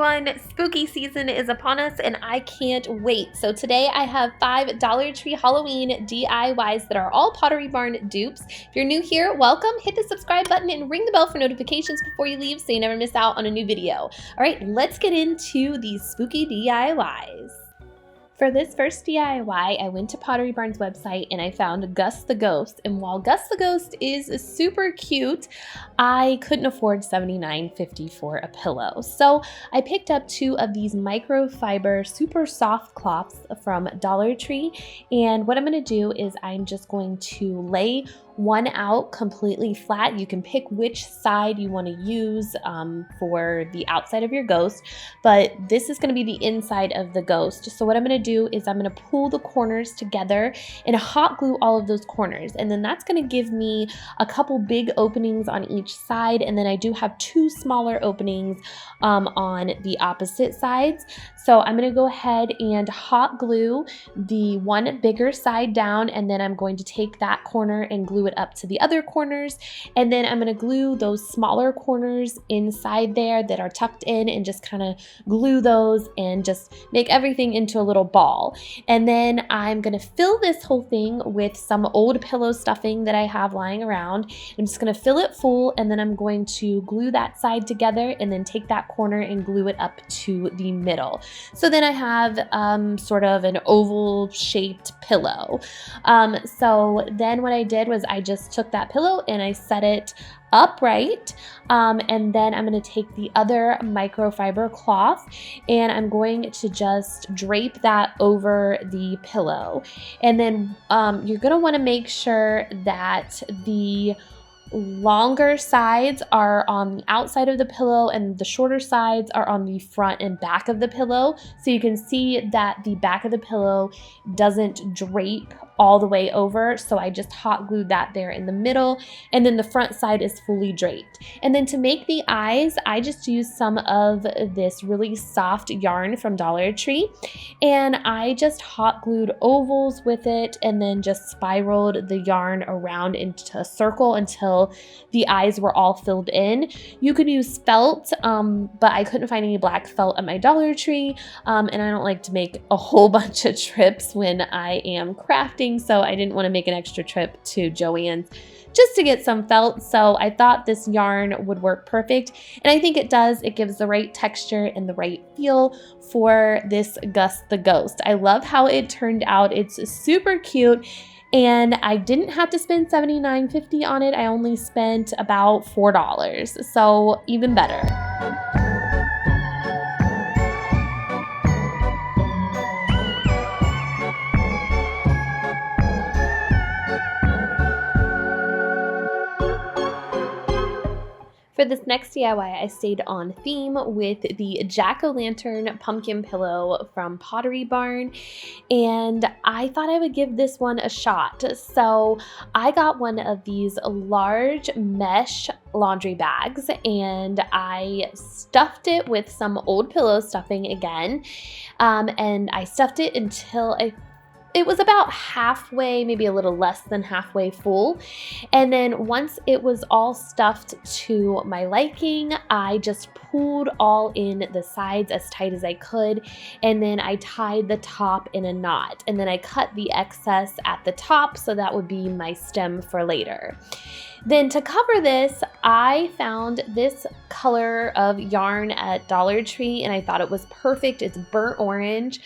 everyone, spooky season is upon us and I can't wait. So today I have 5 Dollar Tree Halloween DIYs that are all Pottery Barn dupes. If you're new here, welcome. Hit the subscribe button and ring the bell for notifications before you leave so you never miss out on a new video. All right, let's get into these spooky DIYs. For this first DIY, I went to Pottery Barn's website and I found Gus the Ghost. And while Gus the Ghost is super cute, I couldn't afford $79.50 for a pillow. So I picked up 2 of these microfiber super soft cloths from Dollar Tree. And what I'm going to do is I'm just going to lay one out completely flat. You can pick which side you want to use for the outside of your ghost, but this is going to be the inside of the ghost. So what I'm going to do is I'm going to pull the corners together and hot glue all of those corners, and then that's going to give me a couple big openings on each side, and then I do have 2 smaller openings on the opposite sides. So I'm going to go ahead and hot glue the one bigger side down, and then I'm going to take that corner and glue it up to the other corners, and then I'm going to glue those smaller corners inside there that are tucked in and just kind of glue those and just make everything into a little ball. And then I'm going to fill this whole thing with some old pillow stuffing that I have lying around. I'm just going to fill it full, and then I'm going to glue that side together and then take that corner and glue it up to the middle. So then I have sort of an oval shaped pillow. So then what I did was I just took that pillow and I set it upright, and then I'm going to take the other microfiber cloth and I'm going to just drape that over the pillow. And then you're going to want to make sure that the longer sides are on the outside of the pillow and the shorter sides are on the front and back of the pillow. So you can see that the back of the pillow doesn't drape all the way over. So I just hot glued that there in the middle, and then the front side is fully draped. And then to make the eyes, I just used some of this really soft yarn from Dollar Tree, and I just hot glued ovals with it and then just spiraled the yarn around into a circle until the eyes were all filled in. You could use felt, but I couldn't find any black felt at my Dollar Tree, and I don't like to make a whole bunch of trips when I am crafting, so I didn't want to make an extra trip to Joann's just to get some felt. So I thought this yarn would work perfect, and I think it does. It gives the right texture and the right feel for this Gus the Ghost. I love how it turned out. It's super cute. And I didn't have to spend $79.50 on it. I only spent about $4, so even better. For this next DIY, I stayed on theme with the jack-o'-lantern pumpkin pillow from Pottery Barn, and I thought I would give this one a shot. So I got one of these large mesh laundry bags, and I stuffed it with some old pillow stuffing again, and I stuffed it until it was about halfway, maybe a little less than halfway full. And then once it was all stuffed to my liking, I just pulled all in the sides as tight as I could. And then I tied the top in a knot. And then I cut the excess at the top, so that would be my stem for later. Then to cover this, I found this color of yarn at Dollar Tree, and I thought it was perfect. It's burnt orange.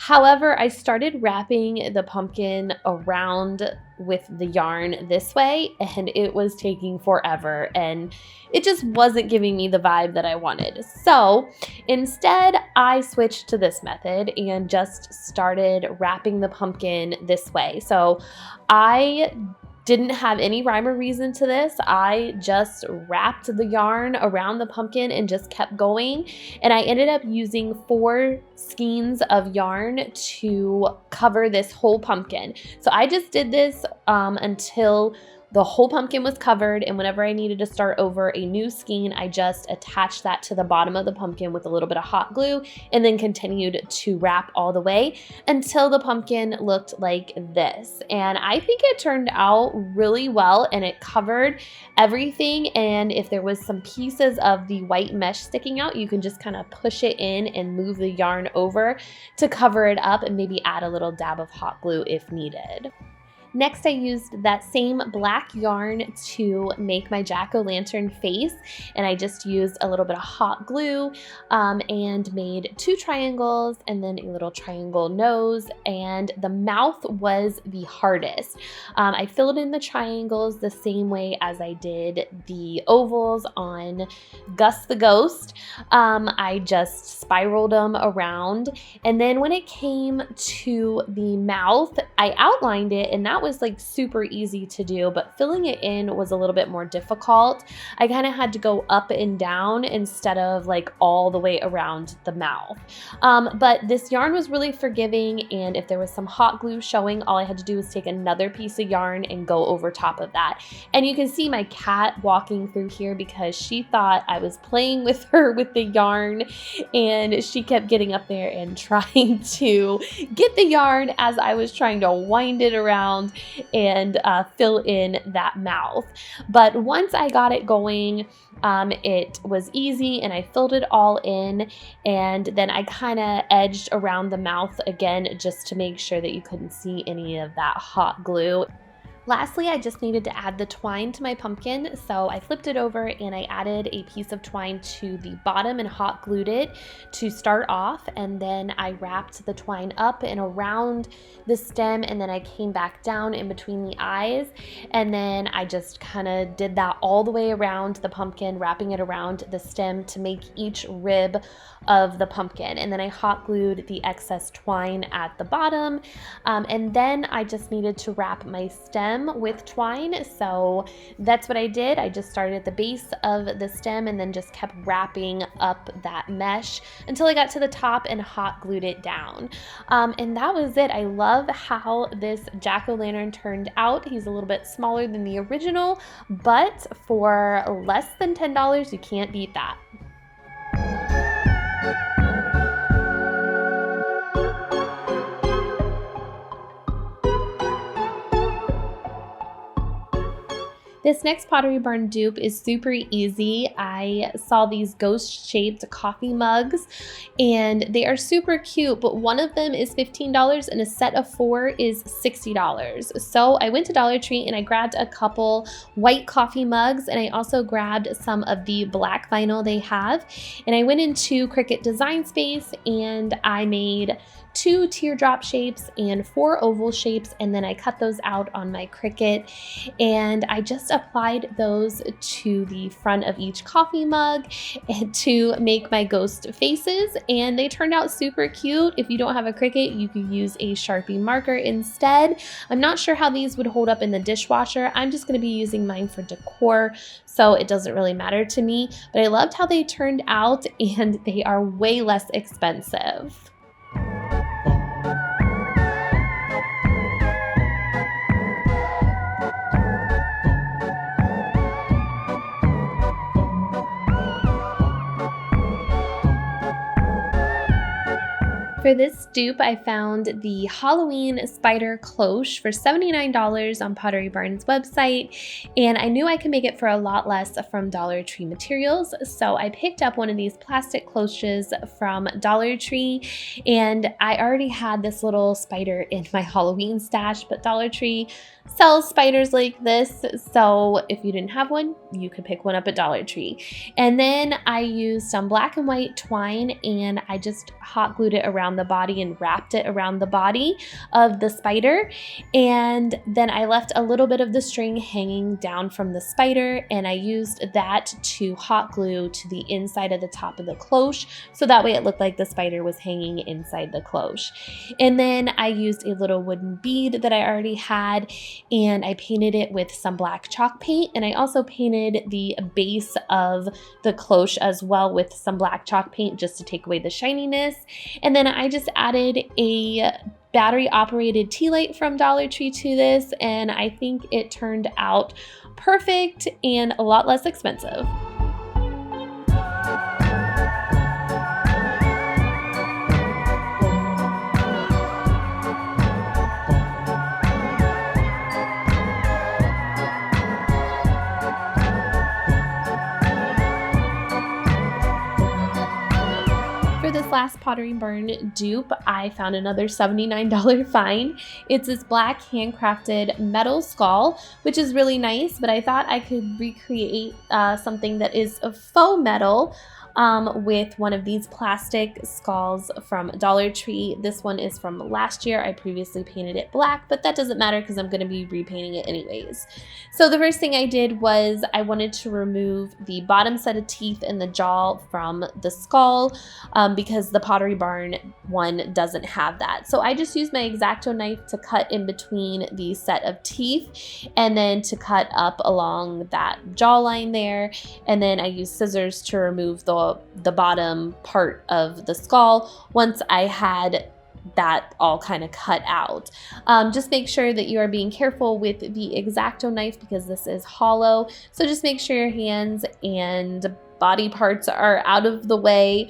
However, I started wrapping the pumpkin around with the yarn this way, and it was taking forever, and it just wasn't giving me the vibe that I wanted. So instead, I switched to this method and just started wrapping the pumpkin this way. So I didn't have any rhyme or reason to this. I just wrapped the yarn around the pumpkin and just kept going. And I ended up using 4 skeins of yarn to cover this whole pumpkin. So I just did this until The whole pumpkin was covered, and whenever I needed to start over a new skein, I just attached that to the bottom of the pumpkin with a little bit of hot glue and then continued to wrap all the way until the pumpkin looked like this. And I think it turned out really well, and it covered everything. And if there was some pieces of the white mesh sticking out, you can just kind of push it in and move the yarn over to cover it up and maybe add a little dab of hot glue if needed. Next, I used that same black yarn to make my jack-o'-lantern face, and I just used a little bit of hot glue and made 2 triangles and then a little triangle nose, and the mouth was the hardest. I filled in the triangles the same way as I did the ovals on Gus the Ghost. I just spiraled them around, and then when it came to the mouth, I outlined it, and that was like super easy to do, but filling it in was a little bit more difficult. I kind of had to go up and down instead of like all the way around the mouth. But this yarn was really forgiving, and if there was some hot glue showing, all I had to do was take another piece of yarn and go over top of that. And you can see my cat walking through here because she thought I was playing with her with the yarn, and she kept getting up there and trying to get the yarn as I was trying to wind it around and fill in that mouth. But once I got it going, it was easy, and I filled it all in, and then I kind of edged around the mouth again just to make sure that you couldn't see any of that hot glue. Lastly, I just needed to add the twine to my pumpkin, so I flipped it over and I added a piece of twine to the bottom and hot glued it to start off, and then I wrapped the twine up and around the stem, and then I came back down in between the eyes, and then I just kind of did that all the way around the pumpkin, wrapping it around the stem to make each rib of the pumpkin, and then I hot glued the excess twine at the bottom, and then I just needed to wrap my stem with twine, so that's what I did. I just started at the base of the stem and then just kept wrapping up that mesh until I got to the top and hot glued it down, and that was it. I love how this jack-o'-lantern turned out. He's a little bit smaller than the original, but for less than $10, you can't beat that. This next Pottery Barn dupe is super easy. I saw these ghost-shaped coffee mugs, and they are super cute, but one of them is $15 and a set of 4 is $60. So I went to Dollar Tree and I grabbed a couple white coffee mugs, and I also grabbed some of the black vinyl they have, and I went into Cricut Design Space and I made 2 teardrop shapes and 4 oval shapes, and then I cut those out on my Cricut, and I just applied those to the front of each coffee mug to make my ghost faces, and they turned out super cute. If you don't have a Cricut, you could use a Sharpie marker instead. I'm not sure how these would hold up in the dishwasher. I'm just going to be using mine for decor, so it doesn't really matter to me, but I loved how they turned out, and they are way less expensive. For this dupe, I found the Halloween spider cloche for $79 on Pottery Barn's website, and I knew I could make it for a lot less from Dollar Tree materials, so I picked up one of these plastic cloches from Dollar Tree, and I already had this little spider in my Halloween stash, but Dollar Tree sells spiders like this, so if you didn't have one, you could pick one up at Dollar Tree. And then I used some black and white twine, and I just hot glued it around the body and wrapped it around the body of the spider, and then I left a little bit of the string hanging down from the spider, and I used that to hot glue to the inside of the top of the cloche, so that way it looked like the spider was hanging inside the cloche. And then I used a little wooden bead that I already had, and I painted it with some black chalk paint, and I also painted the base of the cloche as well with some black chalk paint just to take away the shininess. And then I just added a battery operated tea light from Dollar Tree to this, and I think it turned out perfect and a lot less expensive. For this last Pottery Barn dupe, I found another $79 find. It's this black handcrafted metal skull, which is really nice, but I thought I could recreate something that is a faux metal with one of these plastic skulls from Dollar Tree. This one is from last year. I previously painted it black, but that doesn't matter because I'm going to be repainting it anyways. So the first thing I did was I wanted to remove the bottom set of teeth and the jaw from the skull because the Pottery Barn one doesn't have that. So I just used my X-Acto knife to cut in between the set of teeth and then to cut up along that jawline there. And then I used scissors to remove the bottom part of the skull once I had that all kind of cut out. Just make sure that you are being careful with the X-Acto knife because this is hollow. So just make sure your hands and body parts are out of the way.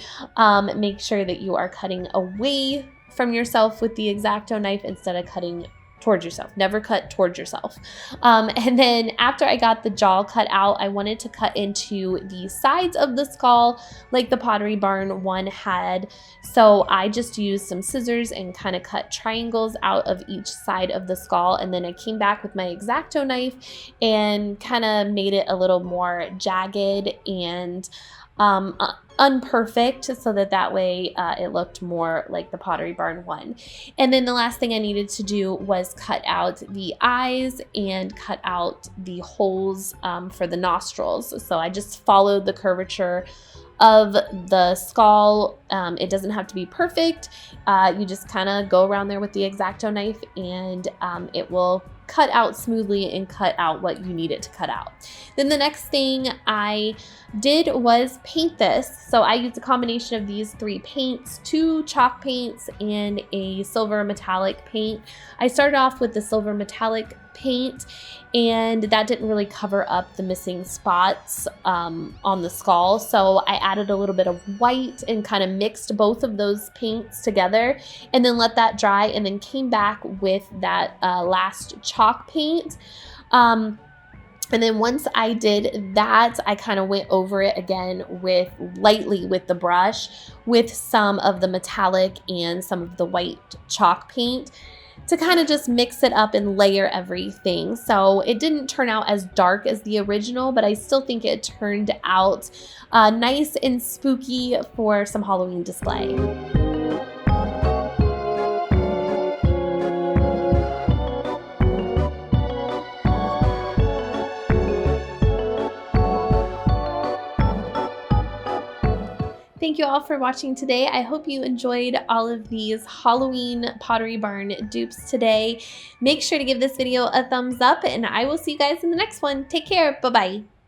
Make sure that you are cutting away from yourself with the X-Acto knife instead of cutting towards yourself. Never cut towards yourself. And then after I got the jaw cut out, I wanted to cut into the sides of the skull like the Pottery Barn one had. So I just used some scissors and kind of cut triangles out of each side of the skull. And then I came back with my X-Acto knife and kind of made it a little more jagged and unperfect so that way it looked more like the Pottery Barn one. And then the last thing I needed to do was cut out the eyes and cut out the holes for the nostrils. So I just followed the curvature of the skull. It doesn't have to be perfect. You just kind of go around there with the X-Acto knife and it will cut out smoothly and cut out what you need it to cut out. Then the next thing I did was paint this. So I used a combination of these three paints, 2 chalk paints and a silver metallic paint. I started off with the silver metallic paint and that didn't really cover up the missing spots on the skull. So I added a little bit of white and kind of mixed both of those paints together and then let that dry and then came back with that last chalk paint. And then once I did that, I kind of went over it again lightly with the brush with some of the metallic and some of the white chalk paint to kind of just mix it up and layer everything. So it didn't turn out as dark as the original, but I still think it turned out nice and spooky for some Halloween display. Thank you all for watching today. I hope you enjoyed all of these Halloween Pottery Barn dupes today. Make sure to give this video a thumbs up and I will see you guys in the next one. Take care. Bye-bye.